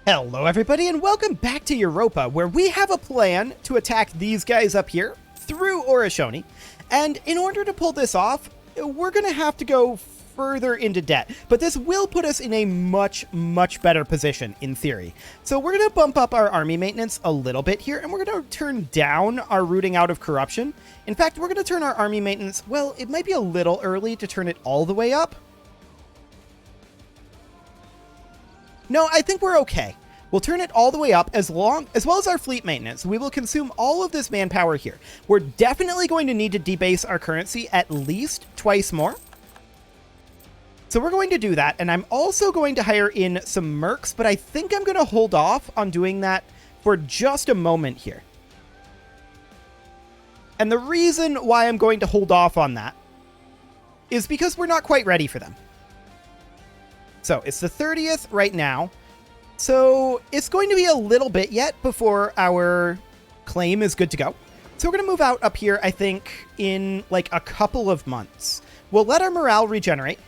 Hello everybody and welcome back to Europa, where we have a plan to attack these guys up here through Orishoni. And in order to pull this off, we're going to have to go further into debt. But this will put us in a much better position in theory. So we're going to bump up our army maintenance a little bit here, and we're going to turn down our rooting out of corruption. In fact, we're going to turn our army maintenance, well, it might be a little early to turn it all the way up. No, I think we're okay. We'll turn it all the way up as well as our fleet maintenance. We will consume all of this manpower here. We're definitely going to need to debase our currency at least twice more. So we're going to do that, and I'm also going to hire in some mercs, but I think I'm going to hold off on doing that for just a moment here. And the reason why I'm going to hold off on that is because we're not quite ready for them. So it's the 30th right now. So it's going to be a little bit yet before our claim is good to go. So we're going to move out up here, I think, in like a couple of months. We'll let our morale regenerate.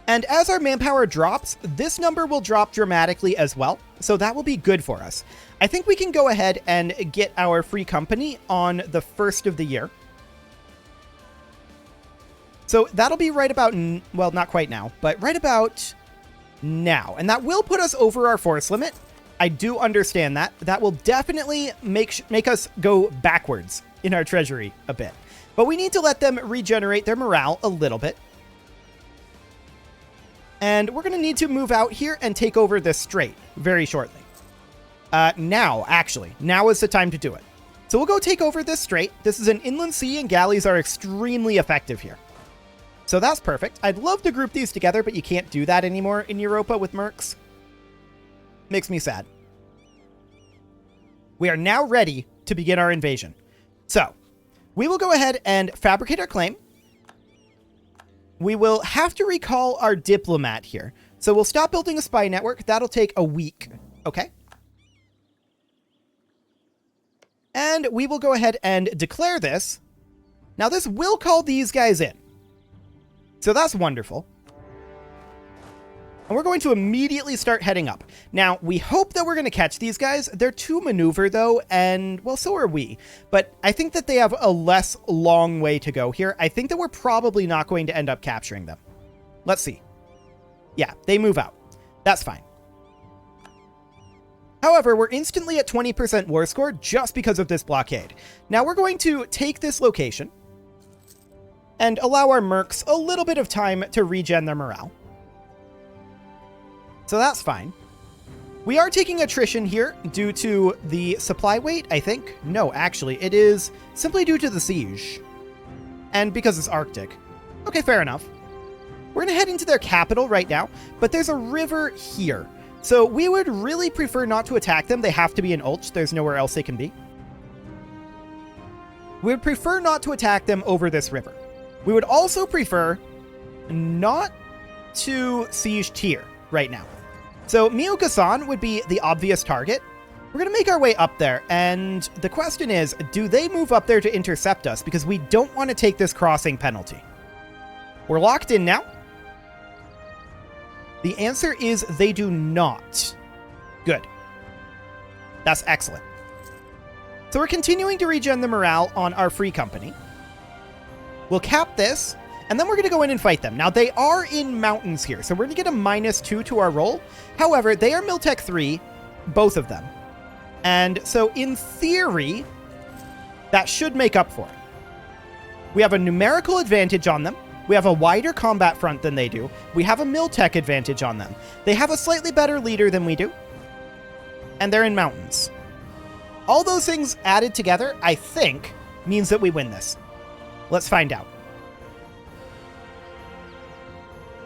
And as our manpower drops, this number will drop dramatically as well. So that will be good for us. I think we can go ahead and get our free company on the 1st of the year. So that'll be right about, well, not quite now, but right about now. And that will put us over our force limit. I do understand that. That will definitely make us go backwards in our treasury a bit. But we need to let them regenerate their morale a little bit. And we're going to need to move out here and take over this strait very shortly. Now is the time to do it. So we'll go take over this strait. This is an inland sea and galleys are extremely effective here. So that's perfect. I'd love to group these together, but you can't do that anymore in Europa with mercs. Makes me sad. We are now ready to begin our invasion. So we will go ahead and fabricate our claim. We will have to recall our diplomat here. So we'll stop building a spy network. That'll take a week. Okay. And we will go ahead and declare this. Now this will call these guys in. So that's wonderful. And we're going to immediately start heading up. Now, we hope that we're going to catch these guys. They're 2 maneuver, though, and, well, so are we. But I think that they have a less long way to go here. I think that we're probably not going to end up capturing them. Let's see. Yeah, they move out. That's fine. However, we're instantly at 20% war score just because of this blockade. Now, we're going to take this location and allow our mercs a little bit of time to regen their morale. So that's fine. We are taking attrition here due to the supply weight, I think. No, actually, it is simply due to the siege. And because it's Arctic. Okay, fair enough. We're going to head into their capital right now, but there's a river here. So we would really prefer not to attack them. They have to be in Ulch. There's nowhere else they can be. We would prefer not to attack them over this river. We would also prefer not to siege Tyr right now. So Miokasan would be the obvious target. We're going to make our way up there, and the question is, do they move up there to intercept us? Because we don't want to take this crossing penalty. We're locked in now. The answer is they do not. Good. That's excellent. So we're continuing to regen the morale on our free company. We'll cap this, and then we're going to go in and fight them. Now, they are in mountains here, so we're going to get a -2 to our roll. However, they are Miltech 3, both of them. And so, in theory, that should make up for it. We have a numerical advantage on them. We have a wider combat front than they do. We have a Miltech advantage on them. They have a slightly better leader than we do. And they're in mountains. All those things added together, I think, means that we win this. Let's find out.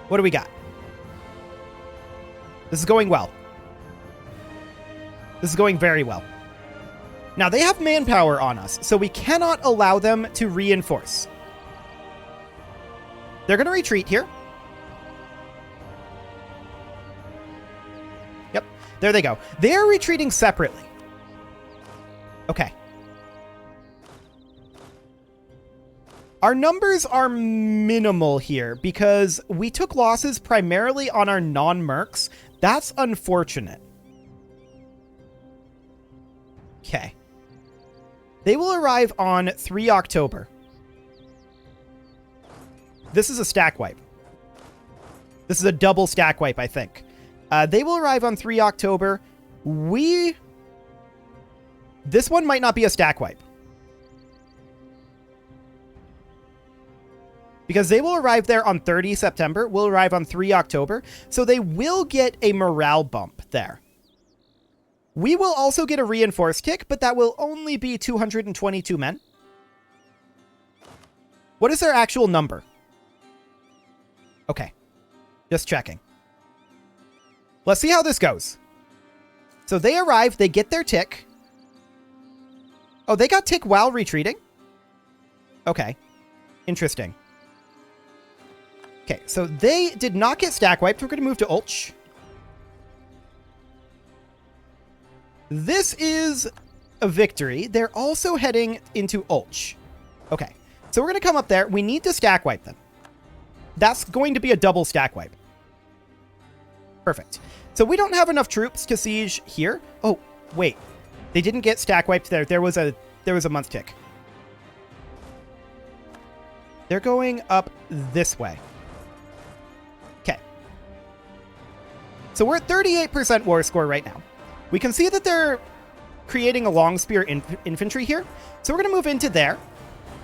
What do we got? This is going well. This is going very well. Now, they have manpower on us, so we cannot allow them to reinforce. They're going to retreat here. Yep, there they go. They're retreating separately. Okay. Our numbers are minimal here because we took losses primarily on our non-mercs That's unfortunate. Okay. They will arrive on 3 October. This is a stack wipe. This is a double stack wipe, I think. They will arrive on 3 October. This one might not be a stack wipe. Because they will arrive there on 30 September. We'll arrive on 3 October. So they will get a morale bump there. We will also get a reinforced tick, but that will only be 222 men. What is their actual number? Okay. Just checking. Let's see how this goes. So they arrive, they get their tick. Oh, they got tick while retreating? Okay. Interesting. Okay, so they did not get stack wiped. We're going to move to Ulch. This is a victory. They're also heading into Ulch. Okay, so we're going to come up there. We need to stack wipe them. That's going to be a double stack wipe. Perfect. So we don't have enough troops to siege here. Oh, wait. They didn't get stack wiped there. There was a month tick. They're going up this way. Okay. So we're at 38% war score right now. We can see that they're creating a long spear infantry here. So we're going to move into there.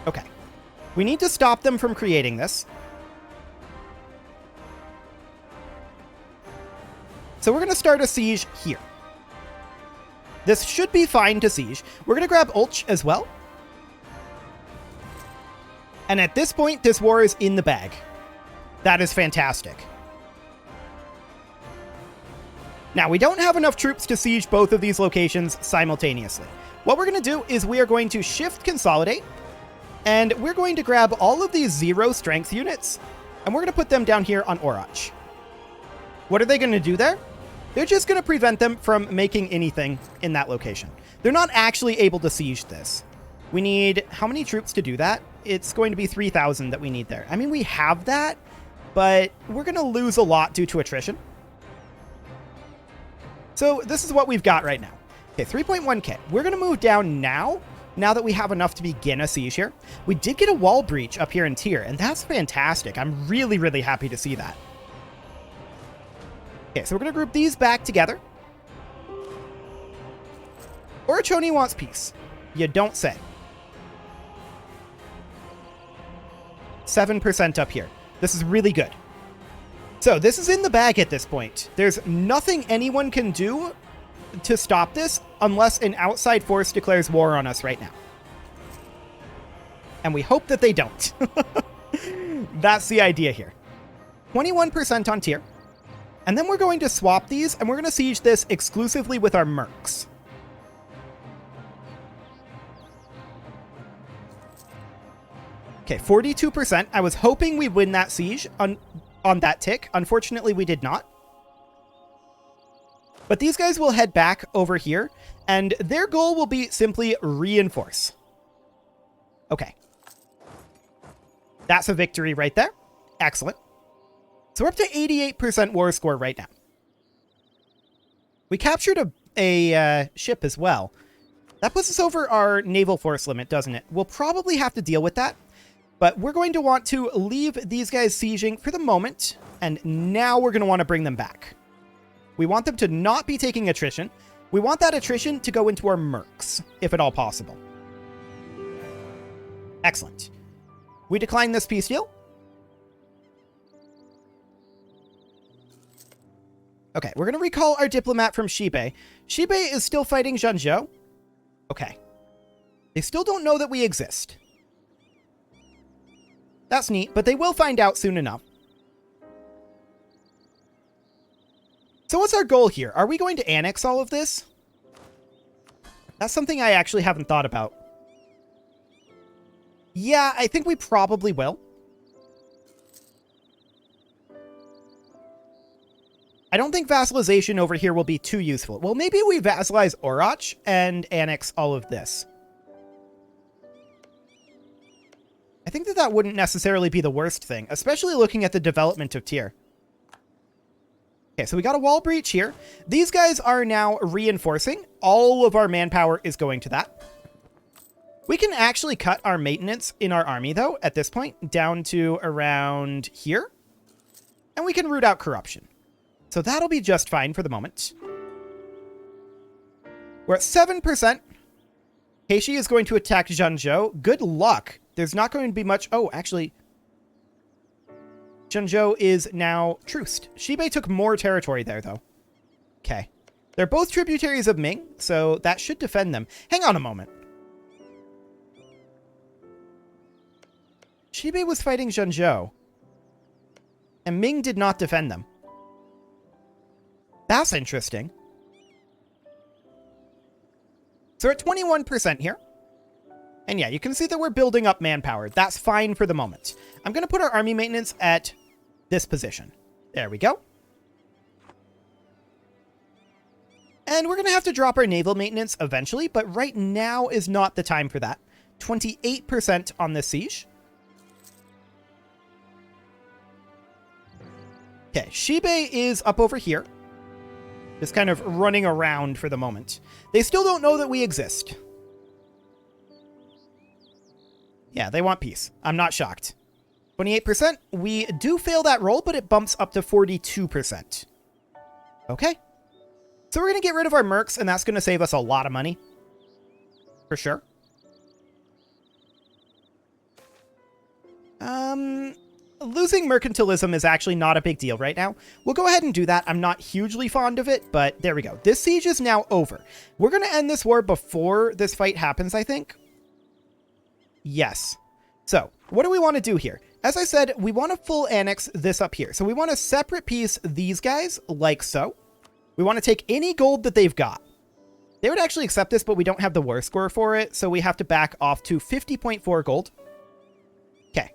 Okay. We need to stop them from creating this. So we're going to start a siege here. This should be fine to siege. We're going to grab Ulch as well. And at this point, this war is in the bag. That is fantastic. Now, we don't have enough troops to siege both of these locations simultaneously. What we're going to do is we are going to shift consolidate, and we're going to grab all of these 0 strength units, and we're going to put them down here on Orach. What are they going to do there? They're just going to prevent them from making anything in that location. They're not actually able to siege this. We need how many troops to do that? It's going to be 3,000 that we need there. I mean, we have that, but we're going to lose a lot due to attrition. So this is what we've got right now. Okay, 3.1k. We're going to move down now that we have enough to begin a siege here. We did get a wall breach up here in tier, and that's fantastic. I'm really, really happy to see that. Okay, so we're going to group these back together. Orachoni wants peace. You don't say. 7% up here. This is really good. So this is in the bag at this point. There's nothing anyone can do to stop this unless an outside force declares war on us right now. And we hope that they don't. That's the idea here. 21% on tier. And then we're going to swap these, and we're going to siege this exclusively with our mercs. Okay, 42%. I was hoping we'd win that siege on that tick. Unfortunately, we did not. But these guys will head back over here, and their goal will be simply reinforce. Okay. That's a victory right there. Excellent. So we're up to 88% war score right now. We captured a ship as well. That puts us over our naval force limit, doesn't it? We'll probably have to deal with that. But we're going to want to leave these guys sieging for the moment. And now we're going to want to bring them back. We want them to not be taking attrition. We want that attrition to go into our mercs, if at all possible. Excellent. We decline this peace deal. Okay, we're going to recall our diplomat from Shibe. Shibe is still fighting Zhangzhou. Okay. They still don't know that we exist. That's neat, but they will find out soon enough. So what's our goal here? Are we going to annex all of this? That's something I actually haven't thought about. Yeah, I think we probably will. I don't think vassalization over here will be too useful. Well, maybe we vassalize Orach and annex all of this. I think that wouldn't necessarily be the worst thing, especially looking at the development of tier. Okay, so we got a wall breach here. These guys are now reinforcing. All of our manpower is going to that. We can actually cut our maintenance in our army, though, at this point, down to around here. And we can root out corruption. So that'll be just fine for the moment. We're at 7%. Heishi is going to attack Zhenzhou. Good luck. There's not going to be much... Oh, actually... Zhenzhou is now truced. Shibei took more territory there, though. Okay. They're both tributaries of Ming, so that should defend them. Hang on a moment. Shibei was fighting Zhenzhou, and Ming did not defend them. That's interesting. So we're at 21% here. And yeah, you can see that we're building up manpower. That's fine for the moment. I'm going to put our army maintenance at this position. There we go. And we're going to have to drop our naval maintenance eventually, but right now is not the time for that. 28% on this siege. Okay, Shibei is up over here. Just kind of running around for the moment. They still don't know that we exist. Yeah, they want peace. I'm not shocked. 28%. We do fail that roll, but it bumps up to 42%. Okay. So we're going to get rid of our mercs, and that's going to save us a lot of money. For sure. Losing mercantilism is actually not a big deal right now. We'll go ahead and do that. I'm not hugely fond of it, but there we go. This siege is now over. We're going to end this war before this fight happens, I think. Yes. So, what do we want to do here? As I said, we want to full annex this up here. So we want to separate piece these guys, like so. We want to take any gold that they've got. They would actually accept this, but we don't have the war score for it, so we have to back off to 50.4 gold. Okay.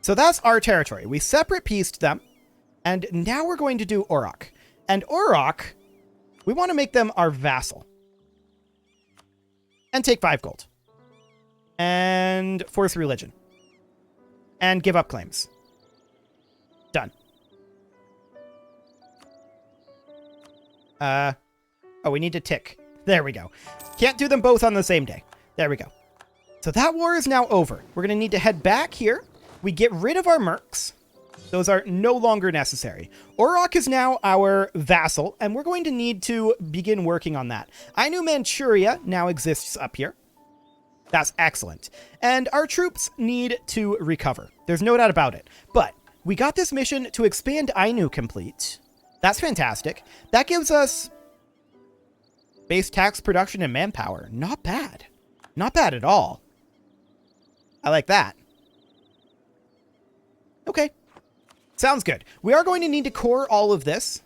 So that's our territory. We separate pieced them, and now we're going to do Orok. And Orok, we want to make them our vassal. And take 5 gold. And force religion. And give up claims. Done. Oh, we need to tick. There we go. Can't do them both on the same day. There we go. So that war is now over. We're going to need to head back here. We get rid of our mercs. Those are no longer necessary. Orok is now our vassal, and we're going to need to begin working on that. Ainu Manchuria now exists up here. That's excellent. And our troops need to recover. There's no doubt about it. But we got this mission to expand Ainu complete. That's fantastic. That gives us base tax production and manpower. Not bad. Not bad at all. I like that. Okay. Sounds good. We are going to need to core all of this.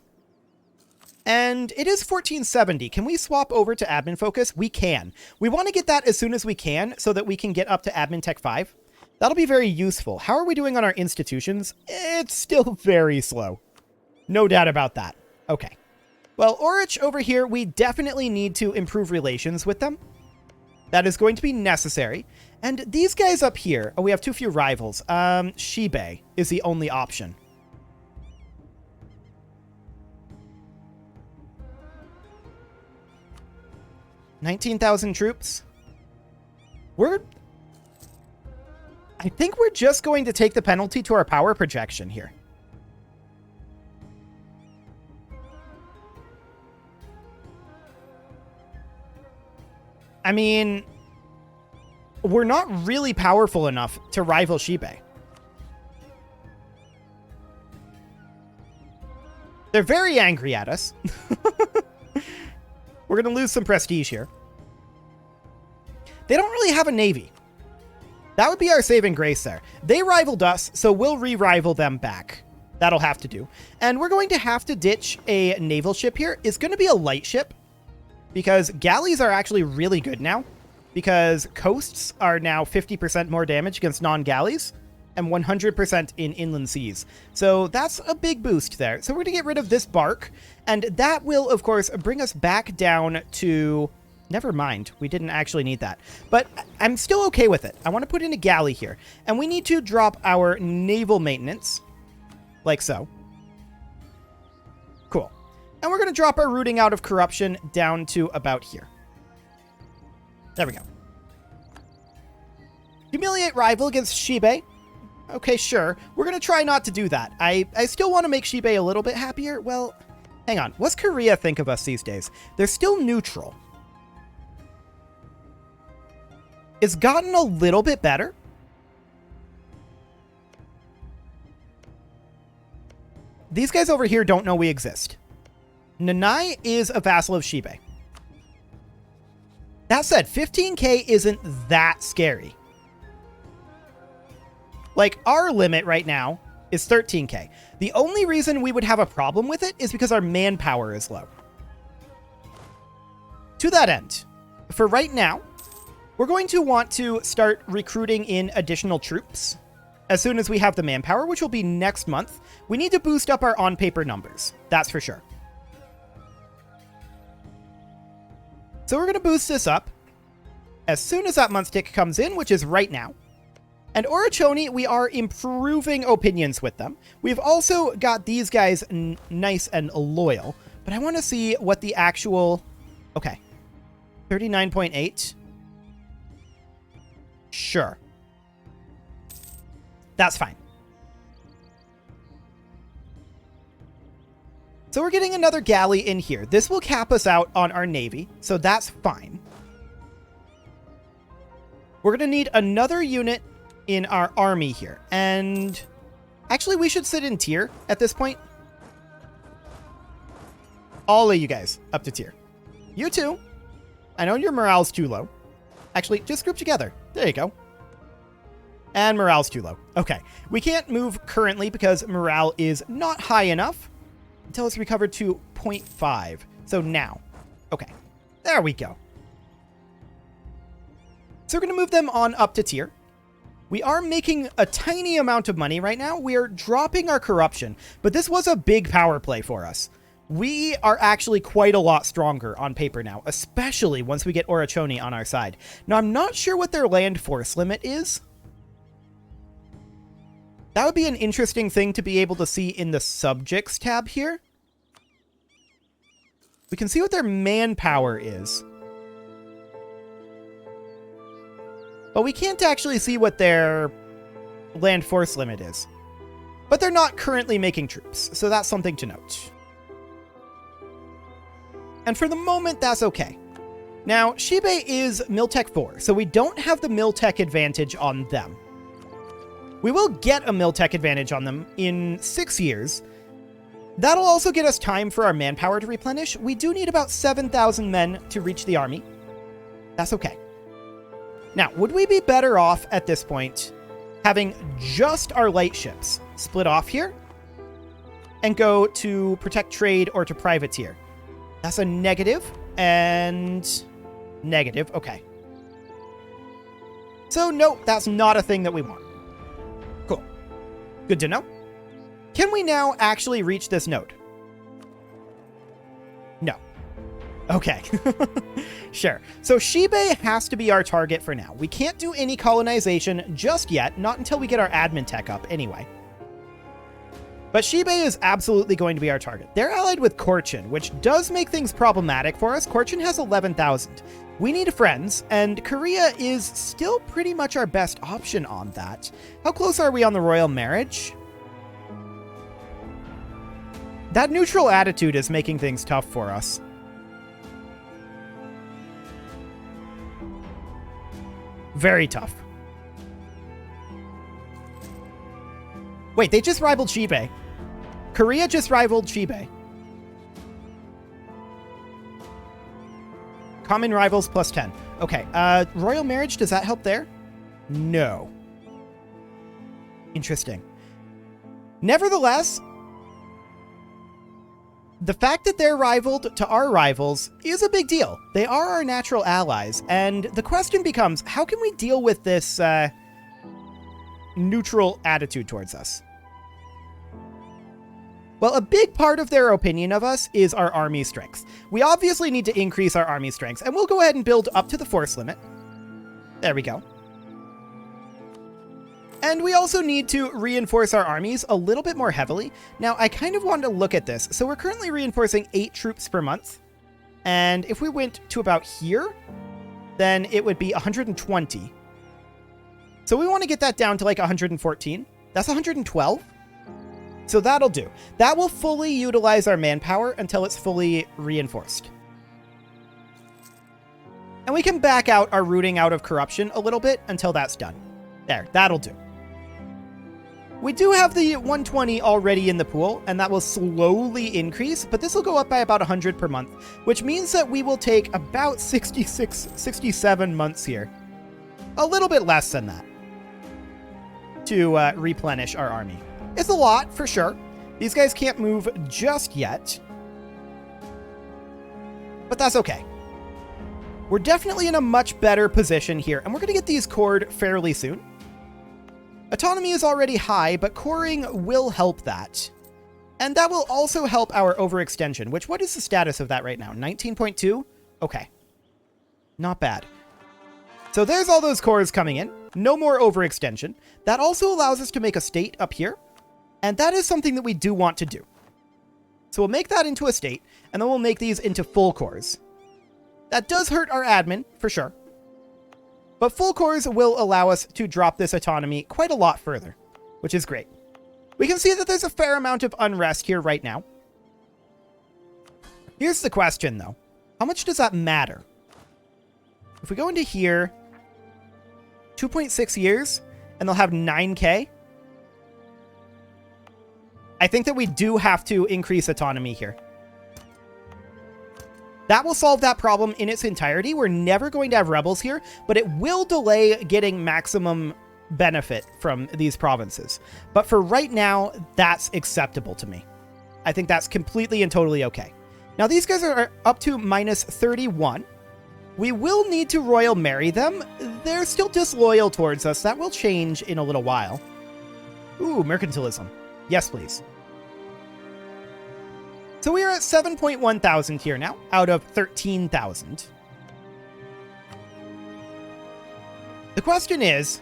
And it is 1470. Can we swap over to admin focus? We can. We want to get that as soon as we can so that we can get up to admin tech 5. That'll be very useful. How are we doing on our institutions? It's still very slow. No doubt about that. Okay. Well, Orich over here, we definitely need to improve relations with them. That is going to be necessary. And these guys up here, oh, we have too few rivals. Shibei is the only option. $19,000 troops. I think we're just going to take the penalty to our power projection here. I mean, we're not really powerful enough to rival Shibei. They're very angry at us. We're going to lose some prestige here. They don't really have a navy. That would be our saving grace there. They rivaled us, so we'll re-rival them back. That'll have to do. And we're going to have to ditch a naval ship here. It's going to be a light ship, because galleys are actually really good now, because coasts are now 50% more damage against non-galleys, and 100% in inland seas. So that's a big boost there. So we're going to get rid of this bark, and that will, of course, bring us back down to... Never mind, we didn't actually need that. But I'm still okay with it. I want to put in a galley here, and we need to drop our naval maintenance, like so. And we're going to drop our rooting out of corruption down to about here. There we go. Humiliate rival against Shibe. Okay, sure. We're going to try not to do that. I still want to make Shibe a little bit happier. Well, hang on. What's Korea think of us these days? They're still neutral. It's gotten a little bit better. These guys over here don't know we exist. Nanai is a vassal of Shibe. That said, 15k isn't that scary. Like, our limit right now is 13k. The only reason we would have a problem with it is because our manpower is low. To that end, for right now, we're going to want to start recruiting in additional troops as soon as we have the manpower, which will be next month. We need to boost up our on-paper numbers. That's for sure. So we're going to boost this up as soon as that month tick comes in, which is right now. And Orachoni, we are improving opinions with them. We've also got these guys nice and loyal, but I want to see what the actual... Okay. 39.8. Sure. That's fine. So we're getting another galley in here. This will cap us out on our navy, so that's fine. We're going to need another unit in our army here. And actually, we should sit in tier at this point. All of you guys up to tier. You too. I know your morale's too low. Actually, just group together. There you go. And morale's too low. Okay. We can't move currently because morale is not high enough until it's recovered to 0.5. So now. Okay. There we go. So we're going to move them on up to tier. We are making a tiny amount of money right now. We are dropping our corruption, but this was a big power play for us. We are actually quite a lot stronger on paper now, especially once we get Orachoni on our side. Now, I'm not sure what their land force limit is. That would be an interesting thing to be able to see in the subjects tab here. We can see what their manpower is. But we can't actually see what their land force limit is. But they're not currently making troops, so that's something to note. And for the moment, that's okay. Now, Shibe is Miltech 4, so we don't have the Miltech advantage on them. We will get a Miltech advantage on them in 6 years. That'll also get us time for our manpower to replenish. We do need about 7,000 men to reach the army. That's okay. Now, would we be better off at this point having just our light ships split off here and go to protect trade or to privateer? That's a negative and negative. Okay. So, no, that's not a thing that we want. Cool. Good to know. Can we now actually reach this node? No. Okay. Sure. So Shibe has to be our target for now. We can't do any colonization just yet, not until we get our admin tech up anyway. But Shibe is absolutely going to be our target. They're allied with Korchin, which does make things problematic for us. Korchin has 11,000. We need friends, and Korea is still pretty much our best option on that. How close are we on the royal marriage? That neutral attitude is making things tough for us. Very tough. Wait, they just rivaled Shibe. Korea just rivaled Shibe. Common rivals plus 10. Okay, royal marriage, does that help there? No. Interesting. Nevertheless, the fact that they're rivaled to our rivals is a big deal. They are our natural allies, and the question becomes, how can we deal with this neutral attitude towards us? Well, a big part of their opinion of us is our army strength. We obviously need to increase our army strength, and we'll go ahead and build up to the force limit. There we go. And we also need to reinforce our armies a little bit more heavily. Now, I kind of want to look at this. So we're currently reinforcing 8 troops per month. And if we went to about here, then it would be 120. So we want to get that down to like 114. That's 112. So that'll do. That will fully utilize our manpower until it's fully reinforced. And we can back out our rooting out of corruption a little bit until that's done. There, that'll do. We do have the 120 already in the pool, and that will slowly increase, but this will go up by about 100 per month, which means that we will take about 67 months here. A little bit less than that to replenish our army. It's a lot, for sure. These guys can't move just yet, but that's okay. We're definitely in a much better position here, and we're going to get these cored fairly soon. Autonomy is already high, but coring will help that. And that will also help our overextension, which, what is the status of that right now? 19.2? Okay. Not bad. So there's all those cores coming in. No more overextension. That also allows us to make a state up here. And that is something that we do want to do. So we'll make that into a state, and then we'll make these into full cores. That does hurt our admin, for sure. But full cores will allow us to drop this autonomy quite a lot further, which is great. We can see that there's a fair amount of unrest here right now. Here's the question, though. How much does that matter? If we go into here, 2.6 years, and they'll have 9K. I think that we do have to increase autonomy here. That will solve that problem in its entirety. We're never going to have rebels here, but it will delay getting maximum benefit from these provinces. But for right now, that's acceptable to me. I think that's completely and totally okay. Now, these guys are up to minus 31. We will need to royal marry them. They're still disloyal towards us. That will change in a little while. Ooh, mercantilism. Yes, please. So we are at 7.1 thousand here now, out of 13,000. The question is...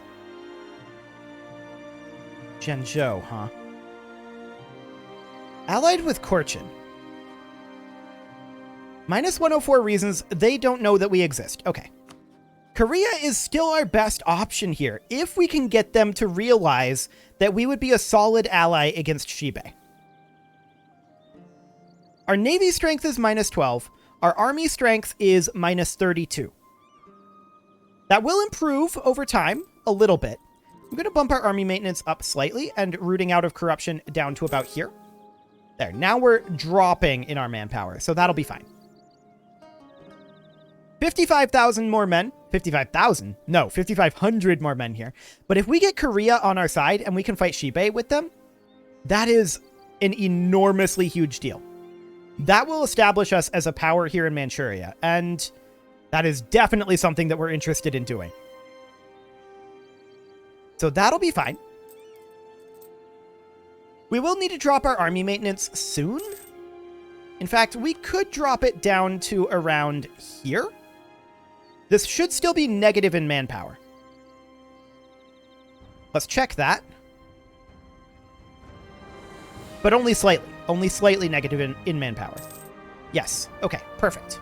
Zhenzhou, huh? Allied with Korchin. Minus 104 reasons they don't know that we exist. Okay. Korea is still our best option here, if we can get them to realize that we would be a solid ally against Shibe. Our navy strength is minus 12. Our army strength is minus 32. That will improve over time a little bit. I'm going to bump our army maintenance up slightly and rooting out of corruption down to about here. There. Now we're dropping in our manpower, so that'll be fine. 55,000 more men. 55,000? No, 5,500 more men here. But if we get Korea on our side and we can fight Shibe with them, that is an enormously huge deal. That will establish us as a power here in Manchuria, and that is definitely something that we're interested in doing. So that'll be fine. We will need to drop our army maintenance soon. In fact, we could drop it down to around here. This should still be negative in manpower. Let's check that. But only slightly. Only slightly negative in manpower. Yes. Okay, perfect.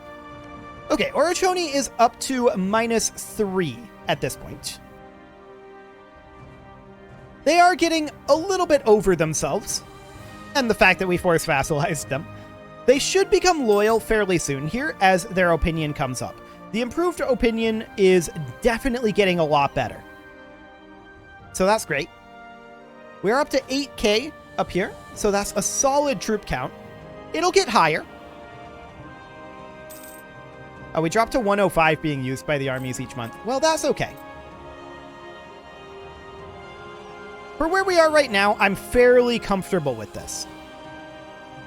Okay, Orochoni is up to minus 3 at this point. They are getting a little bit over themselves, and the fact that we force vassalized them. They should become loyal fairly soon here as their opinion comes up. The improved opinion is definitely getting a lot better. So that's great. We're up to 8K up here, so that's a solid troop count. It'll get higher. We dropped to 105 being used by the armies each month. Well, that's okay. For where we are right now, I'm fairly comfortable with this.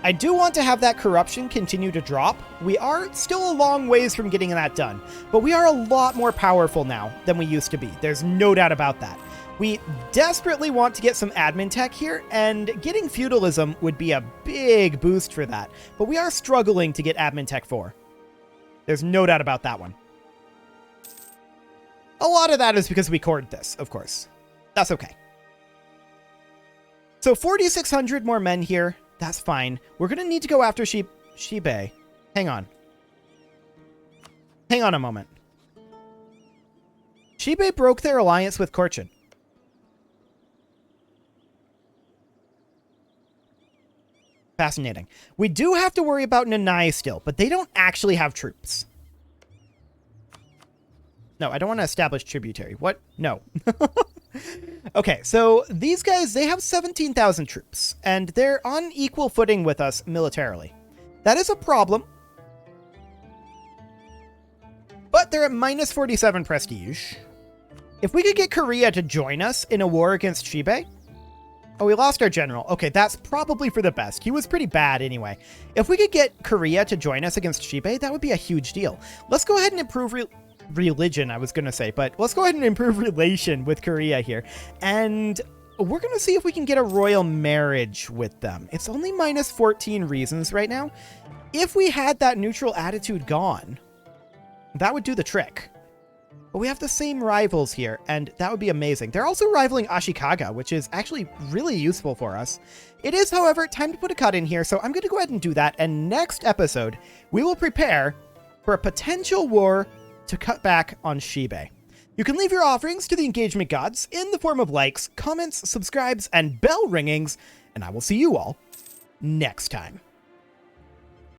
I do want to have that corruption continue to drop. We are still a long ways from getting that done, but we are a lot more powerful now than we used to be. There's no doubt about that. We desperately want to get some admin tech here, and getting feudalism would be a big boost for that, but we are struggling to get admin tech 4. There's no doubt about that one. A lot of that is because we cored this, of course. That's okay. So 4,600 more men here. That's fine. We're going to need to go after Shibe. Hang on. Hang on a moment. Shibe broke their alliance with Korchin. Fascinating. We do have to worry about Nanai still, but they don't actually have troops. No, I don't want to establish tributary. What? No. Okay, so these guys, they have 17,000 troops, and they're on equal footing with us militarily. That is a problem. But they're at minus 47 prestige. If we could get Korea to join us in a war against Shibe... Oh, we lost our general. Okay, that's probably for the best. He was pretty bad anyway. If we could get Korea to join us against Shibe, that would be a huge deal. Let's go ahead and improve religion, I was going to say, but let's go ahead and improve relation with Korea here. And we're going to see if we can get a royal marriage with them. It's only minus 14 reasons right now. If we had that neutral attitude gone, that would do the trick. But we have the same rivals here, and that would be amazing. They're also rivaling Ashikaga, which is actually really useful for us. It is, however, time to put a cut in here, so I'm going to go ahead and do that. And next episode, we will prepare for a potential war to cut back on Shibe. You can leave your offerings to the engagement gods in the form of likes, comments, subscribes, and bell ringings, and I will see you all next time.